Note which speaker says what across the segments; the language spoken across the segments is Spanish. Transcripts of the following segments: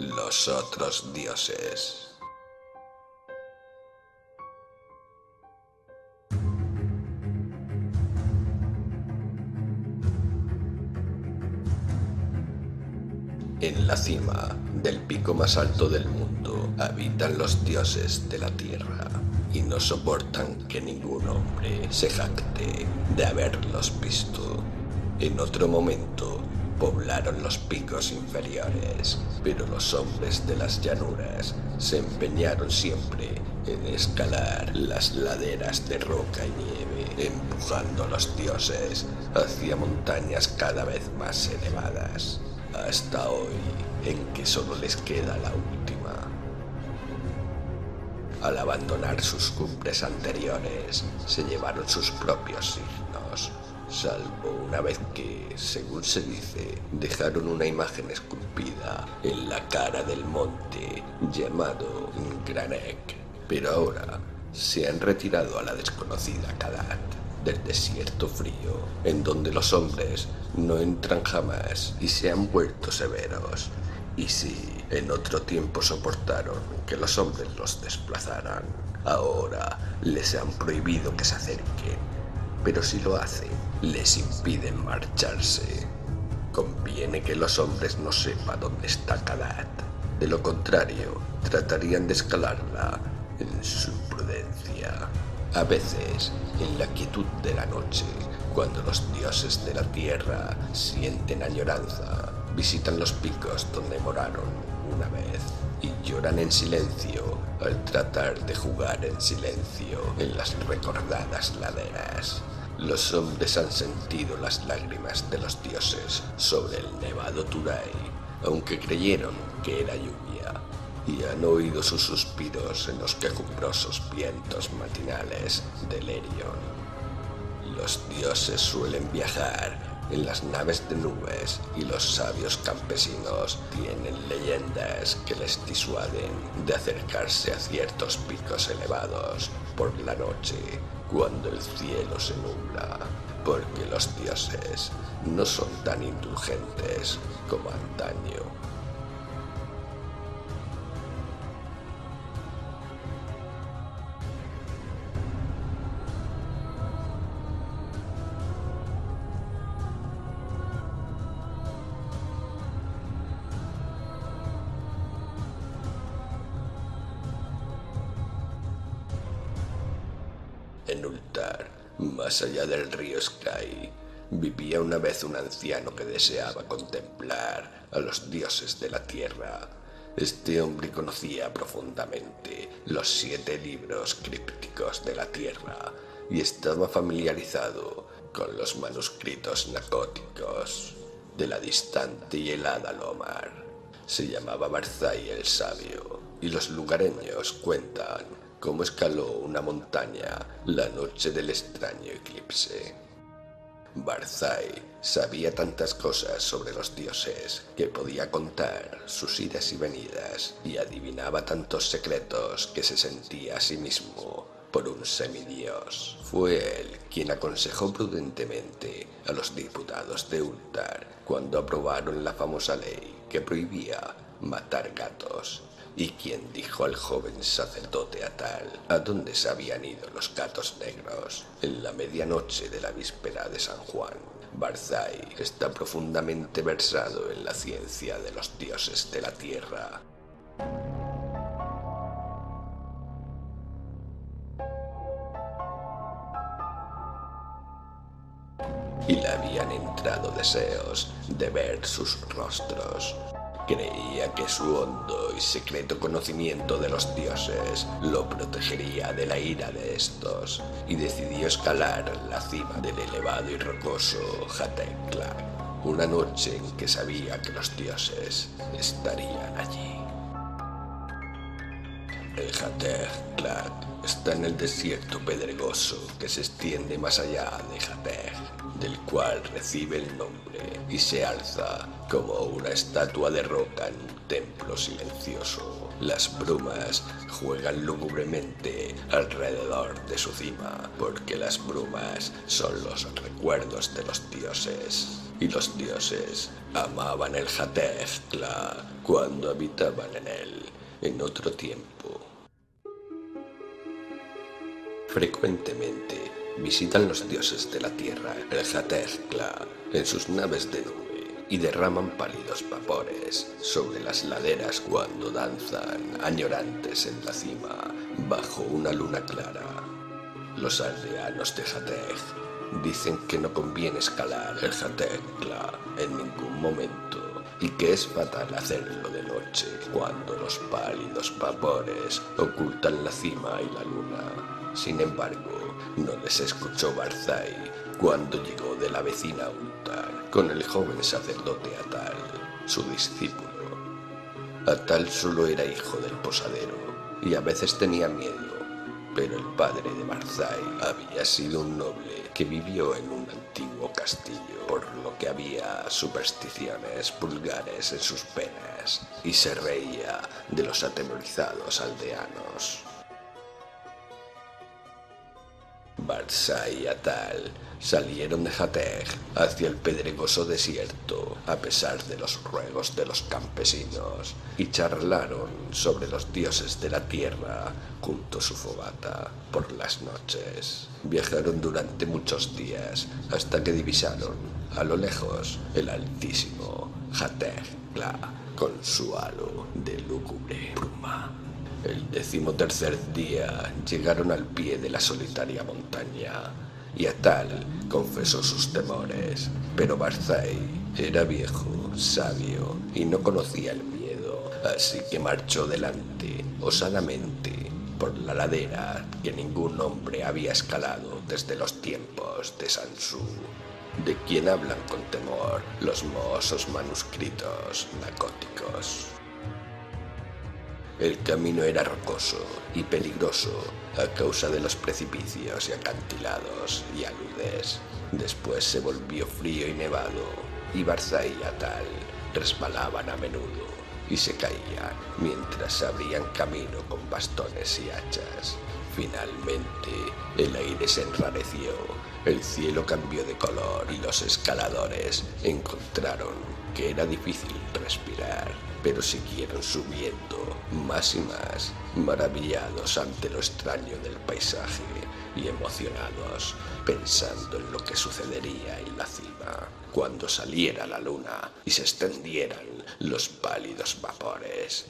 Speaker 1: Los otros dioses. En la cima del pico más alto del mundo habitan los dioses de la tierra y no soportan que ningún hombre se jacte de haberlos visto. En otro momento poblaron los picos inferiores, pero los hombres de las llanuras se empeñaron siempre en escalar las laderas de roca y nieve, empujando a los dioses hacia montañas cada vez más elevadas, hasta hoy en que solo les queda la última. Al abandonar sus cumbres anteriores, se llevaron sus propios signos, salvo una vez que, según se dice, dejaron una imagen esculpida en la cara del monte llamado Granek. Pero ahora se han retirado a la desconocida Kadat, del desierto frío, en donde los hombres no entran jamás y se han vuelto severos. Y si en otro tiempo soportaron que los hombres los desplazaran, ahora les han prohibido que se acerquen, pero si lo hacen, les impiden marcharse. Conviene que los hombres no sepan dónde está Kadat. De lo contrario, tratarían de escalarla en su prudencia. A veces, en la quietud de la noche, cuando los dioses de la tierra sienten añoranza, visitan los picos donde moraron una vez y lloran en silencio al tratar de jugar en silencio en las recordadas laderas. Los hombres han sentido las lágrimas de los dioses sobre el nevado Turai, aunque creyeron que era lluvia, y han oído sus suspiros en los quejumbrosos vientos matinales del Erion. Los dioses suelen viajar en las naves de nubes y los sabios campesinos tienen leyendas que les disuaden de acercarse a ciertos picos elevados por la noche cuando el cielo se nubla, porque los dioses no son tan indulgentes como antaño. En Ulthar, más allá del río Sky, vivía una vez un anciano que deseaba contemplar a los dioses de la tierra. Este hombre conocía profundamente los 7 libros crípticos de la tierra y estaba familiarizado con los manuscritos nacóticos de la distante y helada Lomar. Se llamaba Barzai el Sabio, y los lugareños cuentan cómo escaló una montaña la noche del extraño eclipse. Barzai sabía tantas cosas sobre los dioses que podía contar sus idas y venidas y adivinaba tantos secretos que se sentía a sí mismo por un semidios. Fue él quien aconsejó prudentemente a los diputados de Ulthar cuando aprobaron la famosa ley que prohibía matar gatos, y quien dijo al joven sacerdote Atal a dónde se habían ido los gatos negros en la medianoche de la víspera de San Juan. Barzai está profundamente versado en la ciencia de los dioses de la tierra. Y le habían entrado deseos de ver sus rostros. Creía que su hondo y secreto conocimiento de los dioses lo protegería de la ira de estos, y decidió escalar la cima del elevado y rocoso Hatekla, una noche en que sabía que los dioses estarían allí. El Hatekla está en el desierto pedregoso que se extiende más allá de Hatek, del cual recibe el nombre y se alza como una estatua de roca en un templo silencioso. Las brumas juegan lúgubremente alrededor de su cima, porque las brumas son los recuerdos de los dioses, y los dioses amaban el Hathegla cuando habitaban en él en otro tiempo. Frecuentemente visitan los dioses de la tierra el Hathegla en sus naves de nube y derraman pálidos vapores sobre las laderas cuando danzan añorantes en la cima bajo una luna clara. Los aldeanos de Hatheg dicen que no conviene escalar el Hathegla en ningún momento y que es fatal hacerlo de noche cuando los pálidos vapores ocultan la cima y la luna. Sin embargo, no les escuchó Barzai cuando llegó de la vecina Untar con el joven sacerdote Atal, su discípulo. Atal solo era hijo del posadero y a veces tenía miedo, pero el padre de Barzai había sido un noble que vivió en un antiguo castillo, por lo que había supersticiones vulgares en sus penas y se reía de los atemorizados aldeanos. Barzai y Atal salieron de Hatheg hacia el pedregoso desierto a pesar de los ruegos de los campesinos y charlaron sobre los dioses de la tierra junto a su fogata por las noches. Viajaron durante muchos días hasta que divisaron a lo lejos el altísimo Hathegla con su halo de lúgubre bruma. El 13º día llegaron al pie de la solitaria montaña y Atal confesó sus temores, pero Barzai era viejo, sabio y no conocía el miedo, así que marchó delante, osadamente, por la ladera que ningún hombre había escalado desde los tiempos de Sansu, de quien hablan con temor los mohosos manuscritos nacóticos. El camino era rocoso y peligroso a causa de los precipicios y acantilados y aludes. Después se volvió frío y nevado, y Barzai y Atal resbalaban a menudo y se caían mientras abrían camino con bastones y hachas. Finalmente, el aire se enrareció, el cielo cambió de color y los escaladores encontraron que era difícil respirar, pero siguieron subiendo más y más, maravillados ante lo extraño del paisaje y emocionados, pensando en lo que sucedería en la cima cuando saliera la luna y se extendieran los pálidos vapores.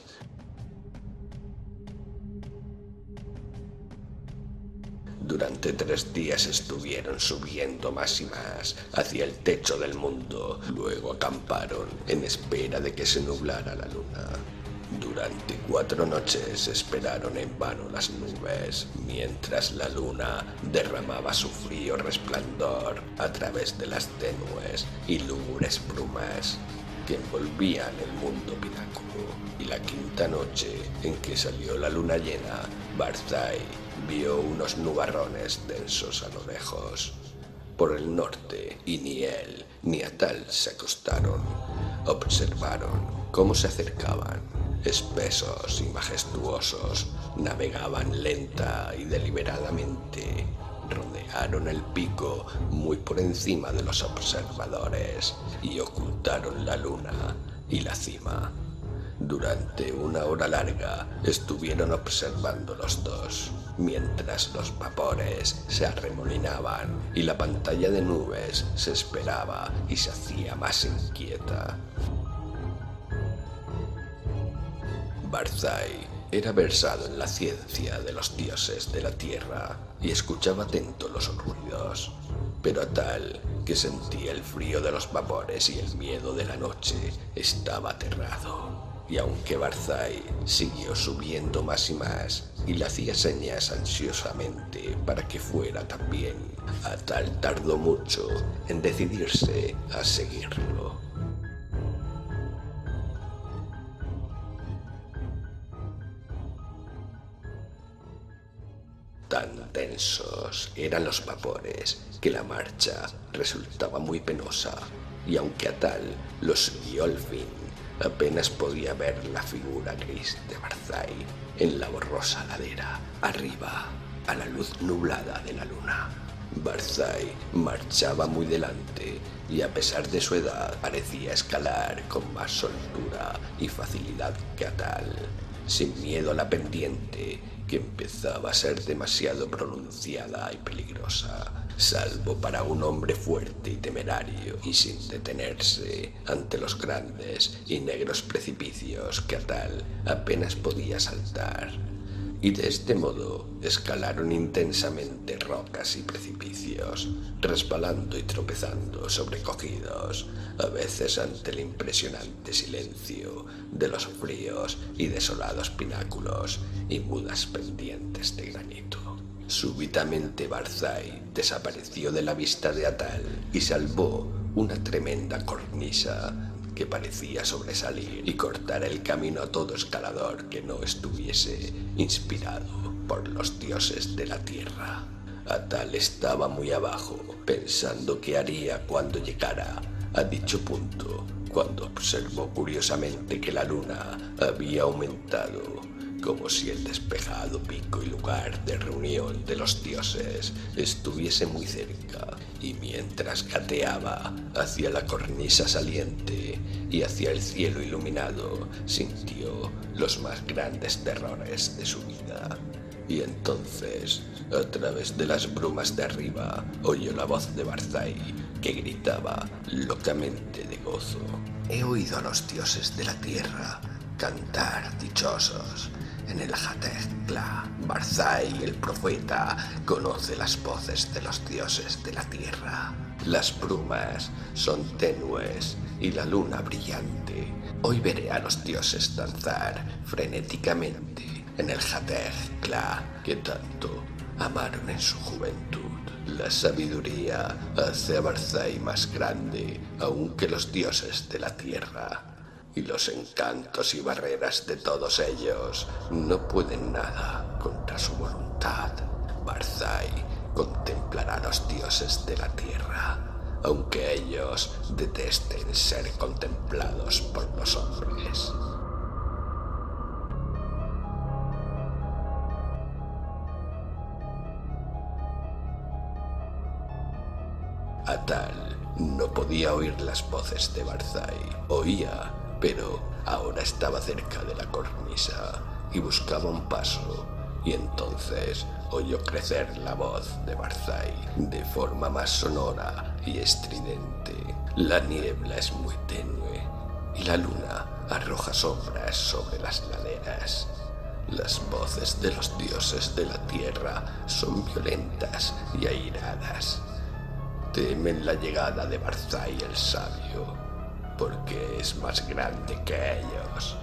Speaker 1: Durante 3 días estuvieron subiendo más y más hacia el techo del mundo. Luego acamparon en espera de que se nublara la luna. Durante 4 noches esperaron en vano las nubes, mientras la luna derramaba su frío resplandor a través de las tenues y lúgubres brumas que envolvían el mundo pináculo. Y la 5ª noche, en que salió la luna llena, Barzai vio unos nubarrones densos a lo lejos por el norte, y ni él ni Atal se acostaron. Observaron cómo se acercaban, espesos y majestuosos, navegaban lenta y deliberadamente, rodearon el pico muy por encima de los observadores y ocultaron la luna y la cima. Durante 1 hora larga estuvieron observando los dos, mientras los vapores se arremolinaban y la pantalla de nubes se esperaba y se hacía más inquieta. Barzai era versado en la ciencia de los dioses de la tierra y escuchaba atento los ruidos, pero Atal, que sentía el frío de los vapores y el miedo de la noche, estaba aterrado. Y aunque Barzai siguió subiendo más y más y le hacía señas ansiosamente para que fuera también, Atal tardó mucho en decidirse a seguirlo. Tan densos eran los vapores que la marcha resultaba muy penosa, y aunque Atal los siguió al fin, apenas podía ver la figura gris de Barzai en la borrosa ladera, arriba, a la luz nublada de la luna. Barzai marchaba muy delante y a pesar de su edad parecía escalar con más soltura y facilidad que Atal, sin miedo a la pendiente que empezaba a ser demasiado pronunciada y peligrosa, salvo para un hombre fuerte y temerario, y sin detenerse ante los grandes y negros precipicios que Atal apenas podía saltar. Y de este modo escalaron intensamente rocas y precipicios, resbalando y tropezando sobrecogidos, a veces ante el impresionante silencio de los fríos y desolados pináculos y mudas pendientes de granito. Súbitamente Barzai desapareció de la vista de Atal y salvó una tremenda cornisa que parecía sobresalir y cortar el camino a todo escalador que no estuviese inspirado por los dioses de la tierra. Atal estaba muy abajo, pensando qué haría cuando llegara a dicho punto, cuando observó curiosamente que la luna había aumentado, como si el despejado pico y lugar de reunión de los dioses estuviese muy cerca, y mientras gateaba hacia la cornisa saliente y hacia el cielo iluminado, sintió los más grandes terrores de su vida. Y entonces, a través de las brumas de arriba, oyó la voz de Barzai, que gritaba locamente de gozo: «He oído a los dioses de la tierra cantar dichosos. En el Hatekla, Barzai, el profeta, conoce las voces de los dioses de la tierra. Las brumas son tenues y la luna brillante. Hoy veré a los dioses danzar frenéticamente en el Hatekla que tanto amaron en su juventud. La sabiduría hace a Barzai más grande aún que los dioses de la tierra, y los encantos y barreras de todos ellos no pueden nada contra su voluntad. Barzai contemplará a los dioses de la tierra, aunque ellos detesten ser contemplados por los hombres». Atal no podía oír las voces de Barzai. Oía, pero ahora estaba cerca de la cornisa y buscaba un paso, y entonces oyó crecer la voz de Barzai de forma más sonora y estridente. La niebla es muy tenue y la luna arroja sombras sobre las laderas. Las voces de los dioses de la tierra son violentas y airadas. Temen la llegada de Barzai el sabio, porque es más grande que ellos.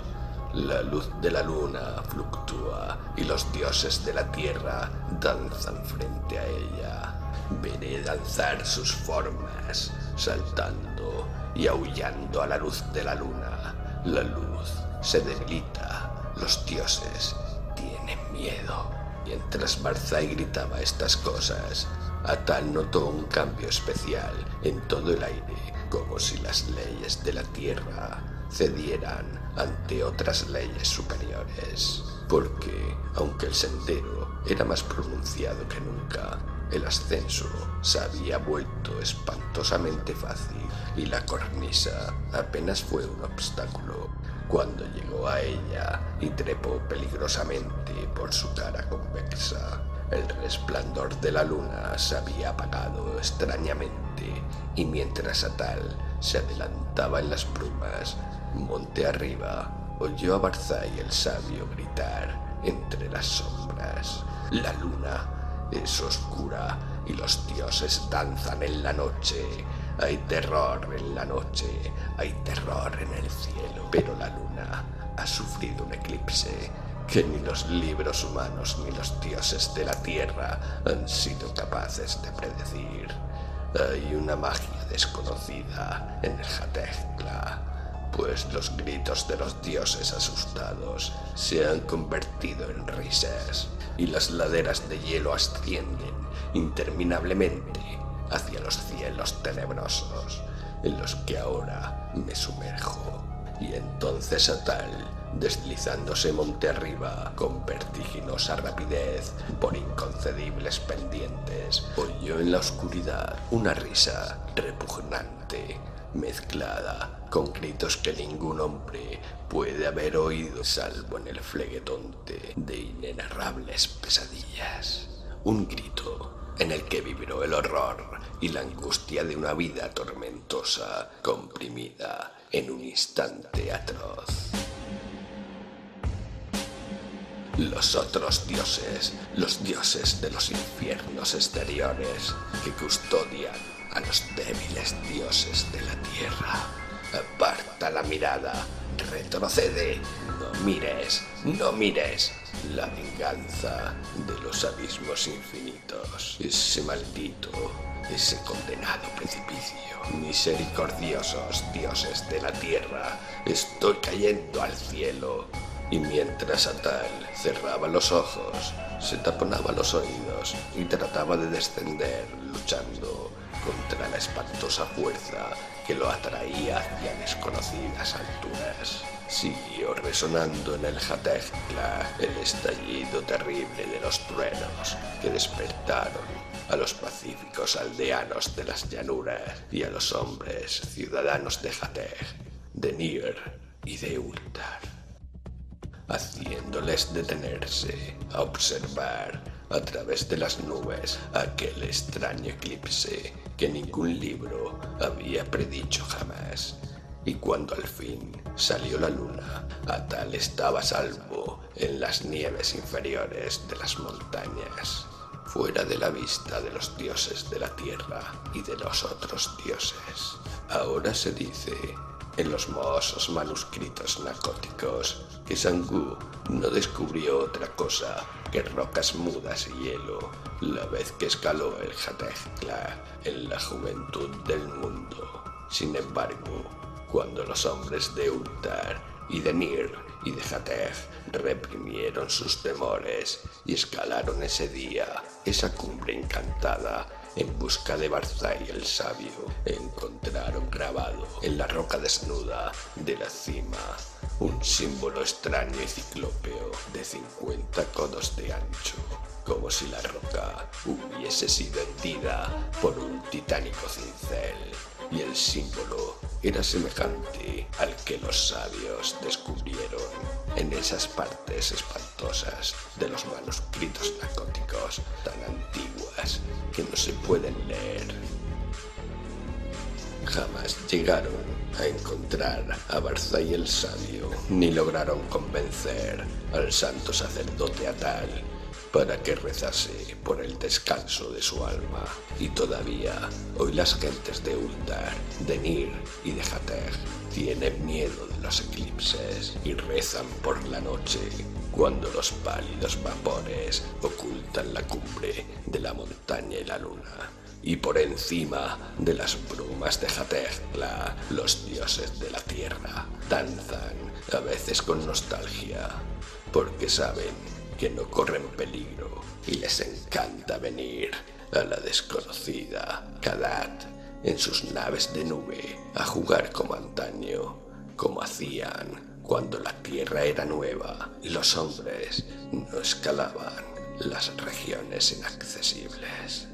Speaker 1: La luz de la luna fluctúa y los dioses de la tierra danzan frente a ella. Veré danzar sus formas, saltando y aullando a la luz de la luna. La luz se debilita, los dioses tienen miedo. Mientras Barzai gritaba estas cosas, Atal notó un cambio especial en todo el aire, como si las leyes de la tierra cedieran ante otras leyes superiores, porque, aunque el sendero era más pronunciado que nunca, el ascenso se había vuelto espantosamente fácil y la cornisa apenas fue un obstáculo. Cuando llegó a ella y trepó peligrosamente por su cara convexa, el resplandor de la luna se había apagado extrañamente, y mientras Atal se adelantaba en las brumas, monte arriba, oyó a Barzai el sabio gritar entre las sombras: «La luna es oscura y los dioses danzan en la noche. Hay terror en la noche, hay terror en el cielo, pero la luna ha sufrido un eclipse que ni los libros humanos ni los dioses de la tierra han sido capaces de predecir. Hay una magia desconocida en el Hatekla. pues los gritos de los dioses asustados se han convertido en risas y las laderas de hielo ascienden interminablemente hacia los cielos tenebrosos en los que ahora me sumerjo. Y entonces Atal, deslizándose monte arriba con vertiginosa rapidez por inconcebibles pendientes, oyó en la oscuridad una risa repugnante, mezclada con gritos que ningún hombre puede haber oído salvo en el fleguetonte de inenarrables pesadillas. Un grito en el que vibró el horror y la angustia de una vida tormentosa comprimida en un instante atroz. Los otros dioses, los dioses de los infiernos exteriores, que custodian a los débiles dioses de la tierra. Aparta la mirada, retrocede, no mires, no mires. La venganza de los abismos infinitos, ese maldito, ese condenado precipicio. Misericordiosos dioses de la tierra, estoy cayendo al cielo. Y mientras Atal cerraba los ojos, se taponaba los oídos y trataba de descender luchando contra la espantosa fuerza que lo atraía hacia desconocidas alturas. Siguió resonando en el Hategtla el estallido terrible de los truenos que despertaron a los pacíficos aldeanos de las llanuras y a los hombres ciudadanos de Hateg, de Nir y de Ulthar, haciéndoles detenerse a observar a través de las nubes aquel extraño eclipse que ningún libro había predicho jamás. Y cuando al fin salió la luna, Atal estaba a salvo en las nieves inferiores de las montañas, fuera de la vista de los dioses de la tierra y de los otros dioses. Ahora se dice en los mohosos manuscritos narcóticos que Sangu no descubrió otra cosa que rocas mudas y hielo la vez que escaló el Hategtla en la juventud del mundo. Sin embargo, cuando los hombres de Ulthar y de Nir y de Hateg reprimieron sus temores y escalaron ese día esa cumbre encantada en busca de Barzai el sabio, encontraron grabado en la roca desnuda de la cima un símbolo extraño y ciclópeo de 50 codos de ancho, como si la roca hubiese sido hendida por un titánico cincel, y el símbolo era semejante al que los sabios descubrieron en esas partes espantosas de los manuscritos narcóticos tan antiguas que no se pueden leer. Jamás llegaron a encontrar a Barzai el sabio, ni lograron convencer al santo sacerdote Atal para que rezase por el descanso de su alma. Y todavía hoy las gentes de Ulthar, de Nir y de Hateg tienen miedo de los eclipses y rezan por la noche cuando los pálidos vapores ocultan la cumbre de la montaña y la luna. Y por encima de las brumas de Hategtla, los dioses de la tierra danzan, a veces con nostalgia, porque saben que no corren peligro y les encanta venir a la desconocida Kadat en sus naves de nube a jugar como antaño, como hacían cuando la tierra era nueva y los hombres no escalaban las regiones inaccesibles.